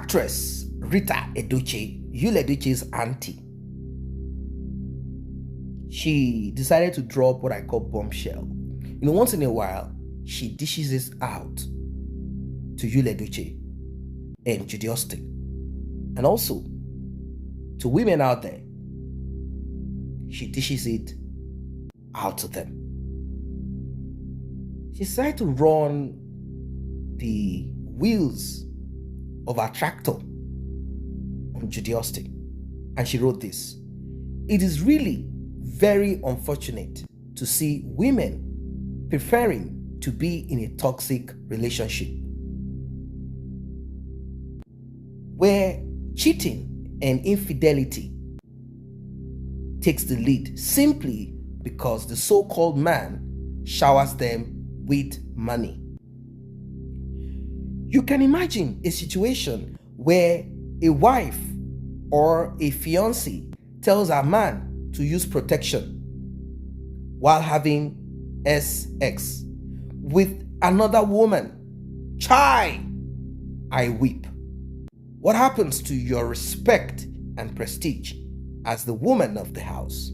actress Rita Edochie, Yul Edochie's auntie, she decided to drop what I call bombshell. Once in a while, she dishes this out to Yul Edochie and Judy, and also to women out there. She dishes it out to them. She decided to run the wheels of her tractor on Judy, and she wrote this: "It is really very unfortunate to see women preferring to be in a toxic relationship where cheating and infidelity takes the lead simply because the so-called man showers them with money." You can imagine a situation where a wife or a fiancé tells her man to use protection while having sex with another woman. Chai, I weep. What happens to your respect and prestige as the woman of the house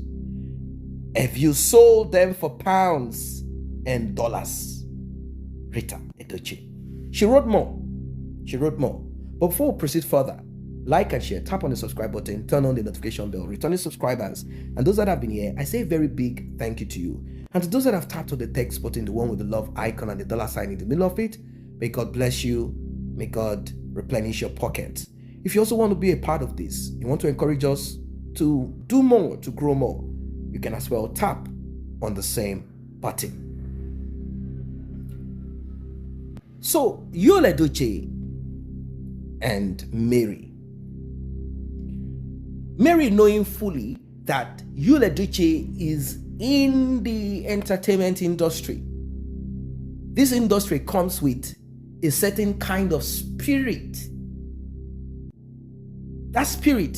if you sold them for pounds and dollars? Rita Edochie. She wrote more. But before we proceed further, like and share, tap on the subscribe button, turn on the notification bell. Returning subscribers and those that have been here, I say a very big thank you to you. And to those that have tapped on the text button, the one with the love icon and the dollar sign in the middle of it, may God bless you. May God replenish your pockets. If you also want to be a part of this, you want to encourage us to do more, to grow more, you can as well tap on the same button. So, Yul Edochie and Mary, knowing fully that Yul Edochie is in the entertainment industry, this industry comes with a certain kind of spirit. That spirit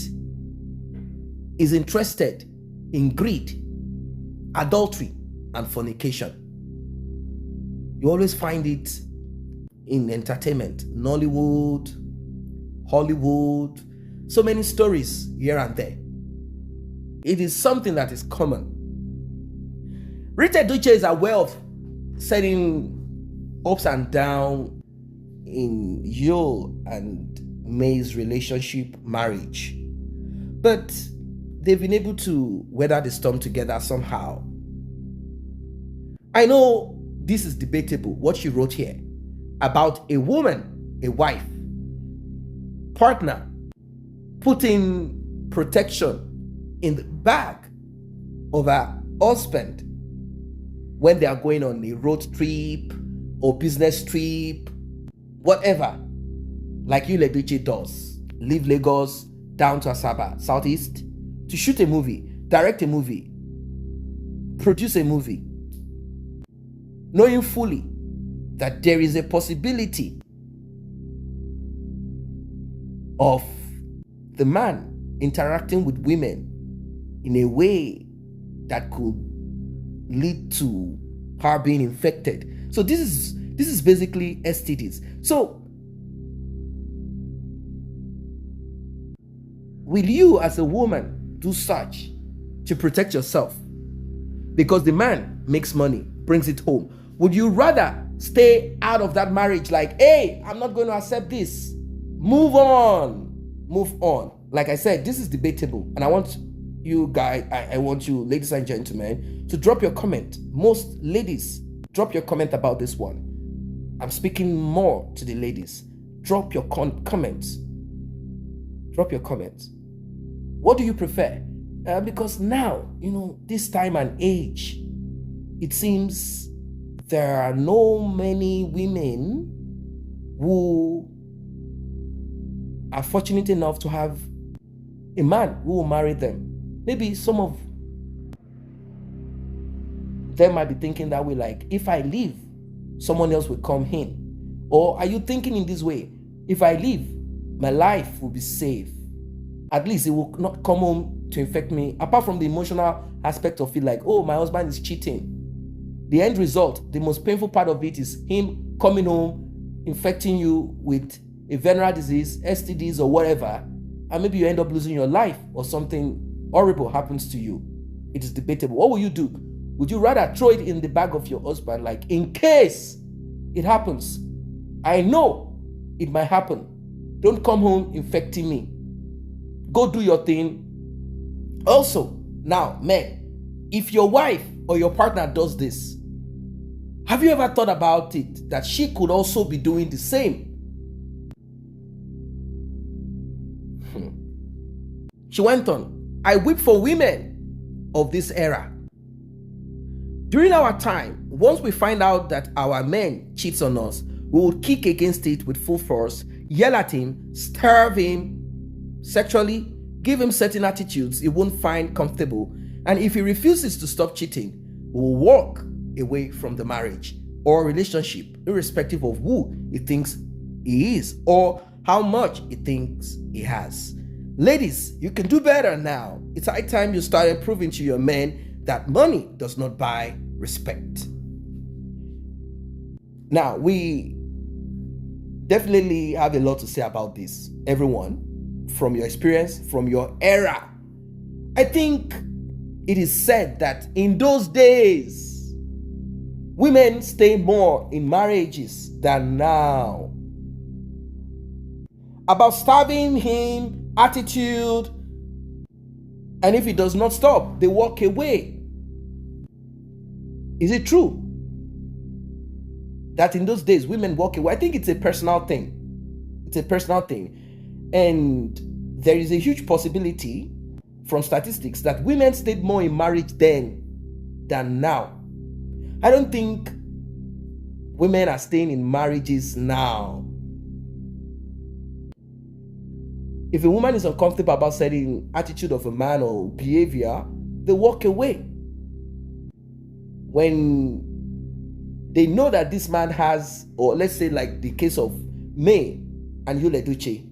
is interested in greed, adultery, and fornication. You always find it in entertainment, Nollywood, Hollywood, so many stories here and there. It is something that is common. Rita Edochie is aware of setting ups and downs in Yul and May's relationship, marriage, but they've been able to weather the storm together somehow. I know this is debatable, what she wrote here about a woman, a wife, partner, putting protection in the bag of her husband when they are going on a road trip or business trip, whatever, like Yul Edochie does. Leave Lagos down to Asaba, Southeast, to shoot a movie, direct a movie, produce a movie, knowing fully that there is a possibility of the man interacting with women in a way that could lead to her being infected. So this is basically STDs. So will you as a woman do such to protect yourself because the man makes money, brings it home? Would you rather stay out of that marriage like, hey, I'm not going to accept this, move on? Like I said, this is debatable, and I want you guys, I want you, ladies and gentlemen, to drop your comment. Most ladies, drop your comment about this one. I'm speaking more to the ladies. Drop your comments. Drop your comments. What do you prefer? Because now, this time and age, it seems there are no many women who are fortunate enough to have a man who will marry them. Maybe some of them might be thinking that way, like, if I leave, someone else will come in. Or are you thinking in this way? If I leave, my life will be safe. At least it will not come home to infect me, apart from the emotional aspect of it, like, oh, my husband is cheating. The end result, the most painful part of it is him coming home, infecting you with a venereal disease, STDs, or whatever, and maybe you end up losing your life or something horrible happens to you. It is debatable. What will you do? Would you rather throw it in the bag of your husband, like, in case it happens? I know it might happen. Don't come home infecting me. Go do your thing. Also, now, men, if your wife or your partner does this, have you ever thought about it that she could also be doing the same? She went on, I weep for women of this era. During our time, once we find out that our man cheats on us, we will kick against it with full force, yell at him, starve him sexually, give him certain attitudes he won't find comfortable, and if he refuses to stop cheating, we will walk away from the marriage or relationship, irrespective of who he thinks he is or how much he thinks he has. Ladies, you can do better now. It's high time you started proving to your men that money does not buy respect. Now, we definitely have a lot to say about this. Everyone, from your experience, from your era, I think it is said that in those days, women stay more in marriages than now. About starving him, attitude, and if he does not stop, they walk away. Is it true that in those days women walk away? I think it's a personal thing. It's a personal thing. And there is a huge possibility from statistics that women stayed more in marriage then than now. I don't think women are staying in marriages now. If a woman is uncomfortable about certain attitude of a man or behavior, they walk away. When they know that this man has, or let's say like the case of May and Edochie,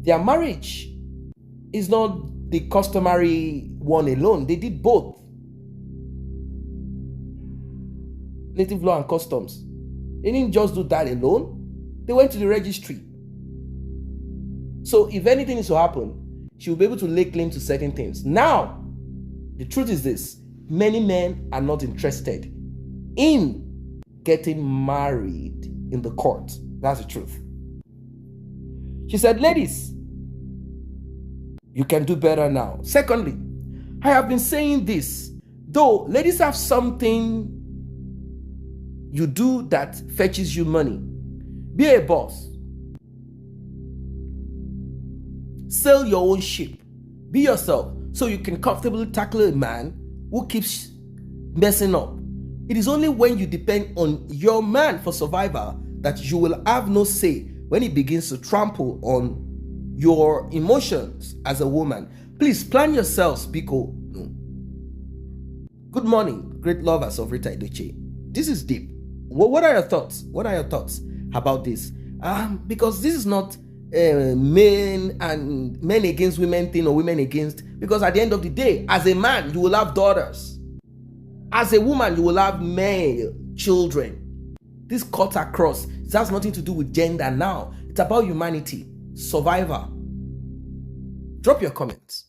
their marriage is not the customary one alone. They did both. Native law and customs. They didn't just do that alone. They went to the registry. So if anything is to happen, she will be able to lay claim to certain things. Now, the truth is this. Many men are not interested in getting married in the court. That's the truth. She said, ladies, you can do better now. Secondly, I have been saying this. Though ladies have something you do that fetches you money. Be a boss. Sail your own ship. Be yourself so you can comfortably tackle a man who keeps messing up. It is only when you depend on your man for survival that you will have no say when he begins to trample on your emotions as a woman. Please plan yourselves, Biko. Good morning, great lovers of Rita Edochie. This is deep. What are your thoughts? What are your thoughts about this? Because this is not men against women thing or women against, because at the end of the day, as a man, you will have daughters. As a woman, you will have male children. This cut across, it has nothing to do with gender now. It's about humanity, survival. Drop your comments.